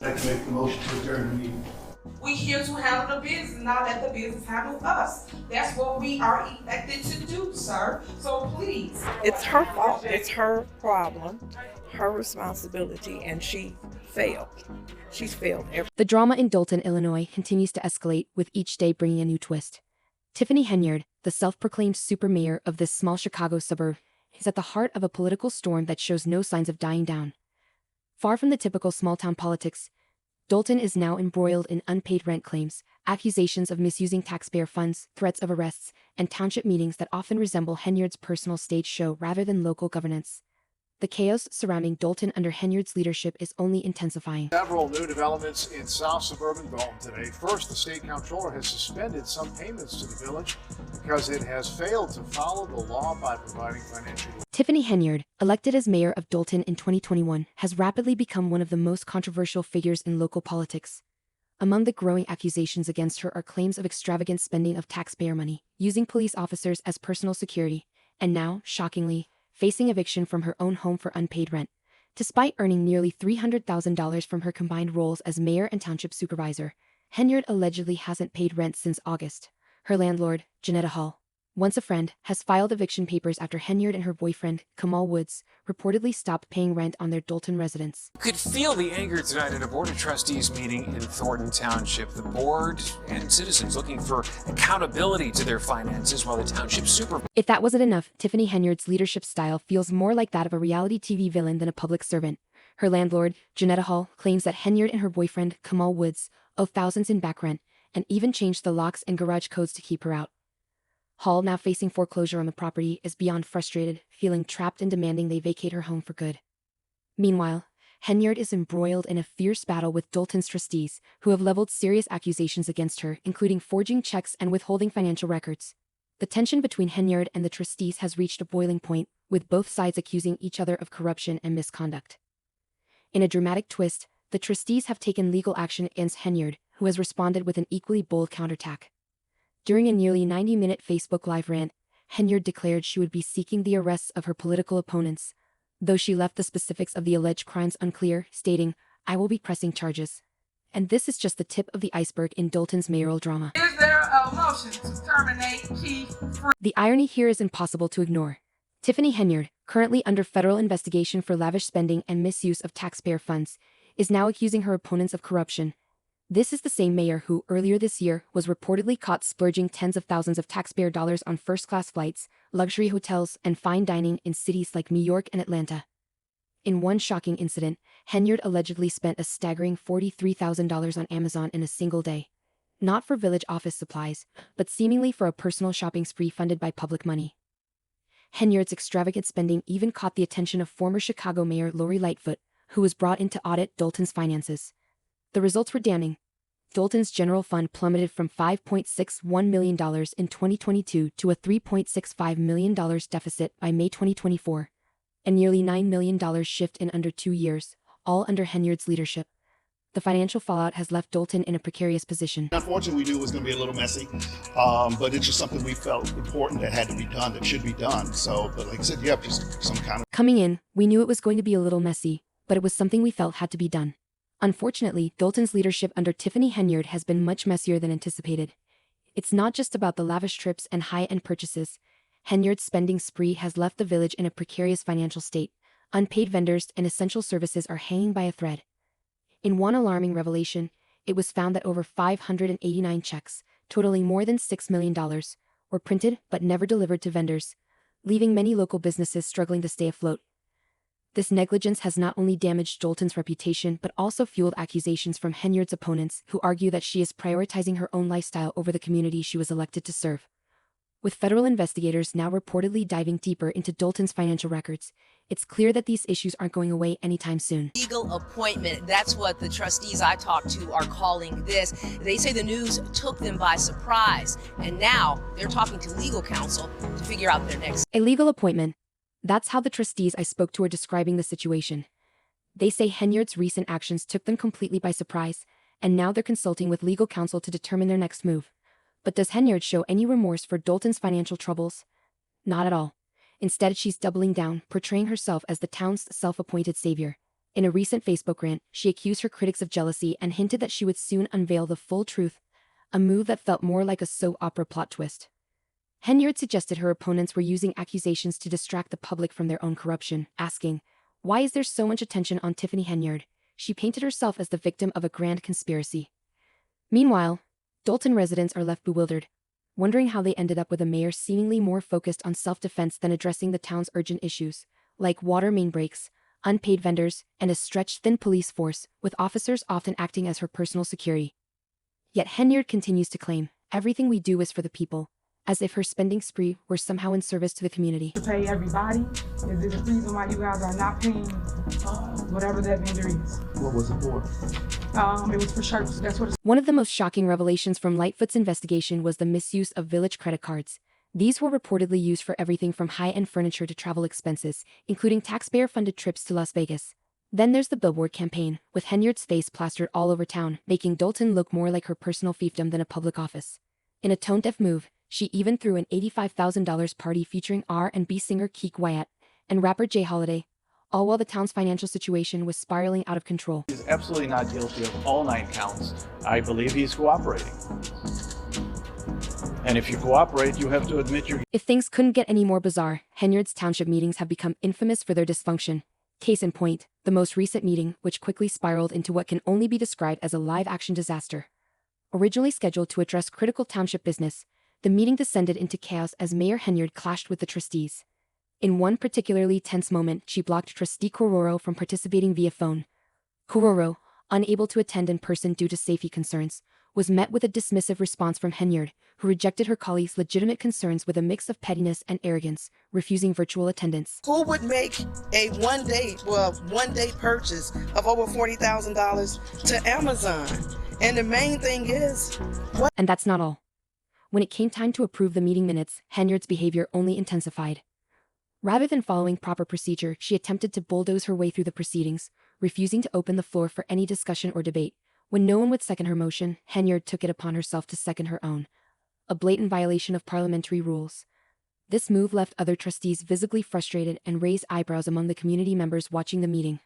I'd like to make the motion to adjourn the meeting. We here to handle the business, not let the business handle us. That's what we are elected to do, sir. So please. It's her fault. It's her problem, her responsibility, and she failed. She's failed every. The drama in Dolton, Illinois continues to escalate, with each day bringing a new twist. Tiffany Henyard, the self-proclaimed super mayor of this small Chicago suburb, is at the heart of a political storm that shows no signs of dying down. Far from the typical small-town politics, Dolton is now embroiled in unpaid rent claims, accusations of misusing taxpayer funds, threats of arrests, and township meetings that often resemble Henyard's personal stage show rather than local governance. The chaos surrounding Dolton under Henyard's leadership is only intensifying. Several new developments in South Suburban Dolton today. First, the state comptroller has suspended some payments to the village because it has failed to follow the law by providing financial. Tiffany Henyard, elected as mayor of Dolton in 2021, has rapidly become one of the most controversial figures in local politics. Among the growing accusations against her are claims of extravagant spending of taxpayer money, using police officers as personal security, and now, shockingly, facing eviction from her own home for unpaid rent. Despite earning nearly $300,000 from her combined roles as mayor and township supervisor, Henyard allegedly hasn't paid rent since August. Her landlord, Janetta Hall, once a friend, has filed eviction papers after Henyard and her boyfriend, Kamal Woods, reportedly stopped paying rent on their Dolton residence. You could feel the anger tonight at a Board of Trustees meeting in Thornton Township. The board and citizens looking for accountability to their finances while the township supervisor. If that wasn't enough, Tiffany Henyard's leadership style feels more like that of a reality TV villain than a public servant. Her landlord, Janetta Hall, claims that Henyard and her boyfriend, Kamal Woods, owe thousands in back rent, and even changed the locks and garage codes to keep her out. Hall, now facing foreclosure on the property, is beyond frustrated, feeling trapped and demanding they vacate her home for good. Meanwhile, Henyard is embroiled in a fierce battle with Dolton's trustees, who have leveled serious accusations against her, including forging checks and withholding financial records. The tension between Henyard and the trustees has reached a boiling point, with both sides accusing each other of corruption and misconduct. In a dramatic twist, the trustees have taken legal action against Henyard, who has responded with an equally bold counterattack. During a nearly 90-minute Facebook Live rant, Henyard declared she would be seeking the arrests of her political opponents, though she left the specifics of the alleged crimes unclear, stating, "I will be pressing charges." And this is just the tip of the iceberg in Dolton's mayoral drama. Is there a motion to terminate Chief Free? The irony here is impossible to ignore. Tiffany Henyard, currently under federal investigation for lavish spending and misuse of taxpayer funds, is now accusing her opponents of corruption. This is the same mayor who, earlier this year, was reportedly caught splurging tens of thousands of taxpayer dollars on first-class flights, luxury hotels, and fine dining in cities like New York and Atlanta. In one shocking incident, Henyard allegedly spent a staggering $43,000 on Amazon in a single day. Not for village office supplies, but seemingly for a personal shopping spree funded by public money. Henyard's extravagant spending even caught the attention of former Chicago Mayor Lori Lightfoot, who was brought in to audit Dolton's finances. The results were damning. Dolton's general fund plummeted from $5.61 million in 2022 to a $3.65 million deficit by May 2024, a nearly $9 million shift in under 2 years, all under Henyard's leadership. The financial fallout has left Dolton in a precarious position. Unfortunately, we knew it was going to be a little messy, but it's just something we felt important that had to be done, that should be done. So, but like I said, yeah, just some kind of... Coming in, we knew it was going to be a little messy, but it was something we felt had to be done. Unfortunately, Dolton's leadership under Tiffany Henyard has been much messier than anticipated. It's not just about the lavish trips and high-end purchases. Henyard's spending spree has left the village in a precarious financial state. Unpaid vendors and essential services are hanging by a thread. In one alarming revelation, it was found that over 589 checks, totaling more than $6 million, were printed but never delivered to vendors, leaving many local businesses struggling to stay afloat. This negligence has not only damaged Dolton's reputation but also fueled accusations from Henyard's opponents, who argue that she is prioritizing her own lifestyle over the community she was elected to serve. With federal investigators now reportedly diving deeper into Dolton's financial records, it's clear that these issues aren't going away anytime soon. Legal appointment, that's what the trustees I talked to are calling this. They say the news took them by surprise, and now they're talking to legal counsel to figure out their next. A legal appointment. That's how the trustees I spoke to are describing the situation. They say Henyard's recent actions took them completely by surprise, and now they're consulting with legal counsel to determine their next move. But does Henyard show any remorse for Dolton's financial troubles? Not at all. Instead, she's doubling down, portraying herself as the town's self-appointed savior. In a recent Facebook rant, she accused her critics of jealousy and hinted that she would soon unveil the full truth, a move that felt more like a soap opera plot twist. Henyard suggested her opponents were using accusations to distract the public from their own corruption, asking, "Why is there so much attention on Tiffany Henyard? She painted herself as the victim of a grand conspiracy." Meanwhile, Dolton residents are left bewildered, wondering how they ended up with a mayor seemingly more focused on self-defense than addressing the town's urgent issues, like water main breaks, unpaid vendors, and a stretched-thin police force, with officers often acting as her personal security. Yet Henyard continues to claim, "Everything we do is for the people," as if her spending spree were somehow in service to the community. To pay everybody? Is there a reason why you guys are not paying whatever that vendor is? What was it for? It was for shirts. That's what it's One of the most shocking revelations from Lightfoot's investigation was the misuse of village credit cards. These were reportedly used for everything from high-end furniture to travel expenses, including taxpayer-funded trips to Las Vegas. Then there's the billboard campaign, with Henyard's face plastered all over town, making Dolton look more like her personal fiefdom than a public office. In a tone-deaf move, she even threw an $85,000 party featuring R&B singer Keek Wyatt and rapper Jay Holiday, all while the town's financial situation was spiraling out of control. He's absolutely not guilty of all 9 counts. I believe he's cooperating. And if you cooperate, you have to admit you're... If things couldn't get any more bizarre, Henyard's township meetings have become infamous for their dysfunction. Case in point, the most recent meeting, which quickly spiraled into what can only be described as a live-action disaster. Originally scheduled to address critical township business, the meeting descended into chaos as Mayor Henyard clashed with the trustees. In one particularly tense moment, she blocked Trustee Kororo from participating via phone. Kororo, unable to attend in person due to safety concerns, was met with a dismissive response from Henyard, who rejected her colleague's legitimate concerns with a mix of pettiness and arrogance, refusing virtual attendance. Who would make a one-day purchase of over $40,000 to Amazon? And the main thing is... And that's not all. When it came time to approve the meeting minutes, Henyard's behavior only intensified. Rather than following proper procedure, she attempted to bulldoze her way through the proceedings, refusing to open the floor for any discussion or debate. When no one would second her motion, Henyard took it upon herself to second her own. A blatant violation of parliamentary rules. This move left other trustees visibly frustrated and raised eyebrows among the community members watching the meeting.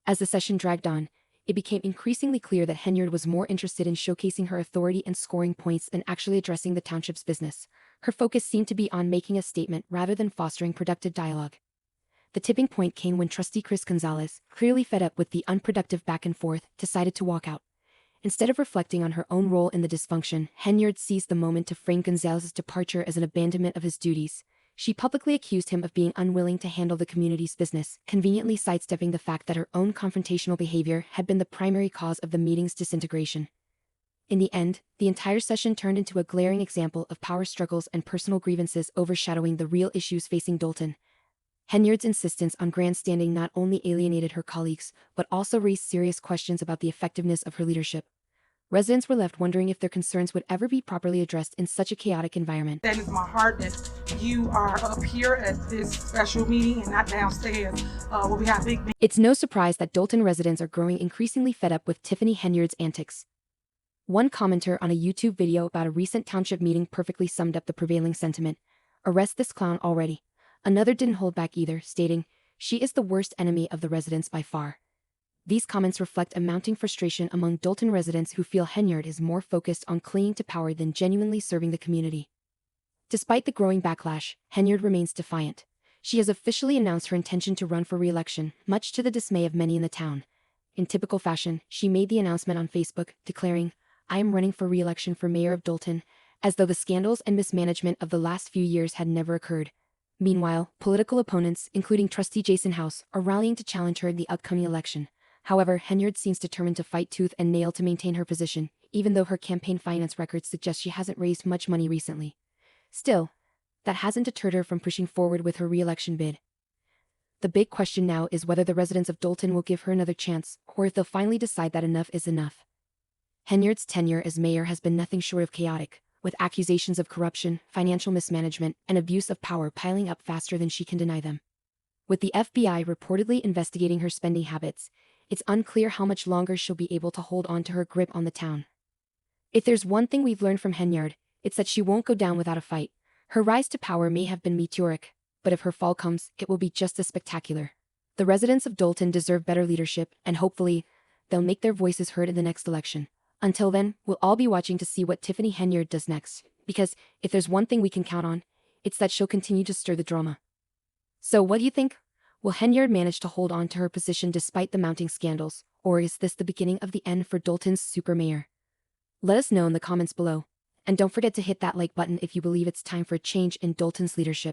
As the session dragged on, it became increasingly clear that Henyard was more interested in showcasing her authority and scoring points than actually addressing the township's business. Her focus seemed to be on making a statement rather than fostering productive dialogue. The tipping point came when Trustee Chris Gonzalez, clearly fed up with the unproductive back and forth, decided to walk out. Instead of reflecting on her own role in the dysfunction, Henyard seized the moment to frame Gonzalez's departure as an abandonment of his duties. She publicly accused him of being unwilling to handle the community's business, conveniently sidestepping the fact that her own confrontational behavior had been the primary cause of the meeting's disintegration. In the end, the entire session turned into a glaring example of power struggles and personal grievances overshadowing the real issues facing Dolton. Henyard's insistence on grandstanding not only alienated her colleagues, but also raised serious questions about the effectiveness of her leadership. Residents were left wondering if their concerns would ever be properly addressed in such a chaotic environment. that is my heart that you are up here at this special meeting and not downstairs where we have big. It's no surprise that Dolton residents are growing increasingly fed up with Tiffany Henyard's antics. One commenter on a YouTube video about a recent township meeting perfectly summed up the prevailing sentiment: "Arrest this clown already." Another didn't hold back either, stating, "She is the worst enemy of the residents by far." These comments reflect a mounting frustration among Dolton residents who feel Henyard is more focused on clinging to power than genuinely serving the community. Despite the growing backlash, Henyard remains defiant. She has officially announced her intention to run for re-election, much to the dismay of many in the town. In typical fashion, she made the announcement on Facebook, declaring, "I am running for re-election for mayor of Dolton," as though the scandals and mismanagement of the last few years had never occurred. Meanwhile, political opponents, including Trustee Jason House, are rallying to challenge her in the upcoming election. However, Henyard seems determined to fight tooth and nail to maintain her position, even though her campaign finance records suggest she hasn't raised much money recently. Still, that hasn't deterred her from pushing forward with her re-election bid. The big question now is whether the residents of Dolton will give her another chance, or if they'll finally decide that enough is enough. Henyard's tenure as mayor has been nothing short of chaotic, with accusations of corruption, financial mismanagement, and abuse of power piling up faster than she can deny them. With the FBI reportedly investigating her spending habits, it's unclear how much longer she'll be able to hold on to her grip on the town. If there's one thing we've learned from Henyard, it's that she won't go down without a fight. Her rise to power may have been meteoric, but if her fall comes, it will be just as spectacular. The residents of Dolton deserve better leadership, and hopefully, they'll make their voices heard in the next election. Until then, we'll all be watching to see what Tiffany Henyard does next, because if there's one thing we can count on, it's that she'll continue to stir the drama. So what do you think? Will Henyard manage to hold on to her position despite the mounting scandals, or is this the beginning of the end for Dolton's super mayor? Let us know in the comments below. And don't forget to hit that like button if you believe it's time for a change in Dolton's leadership.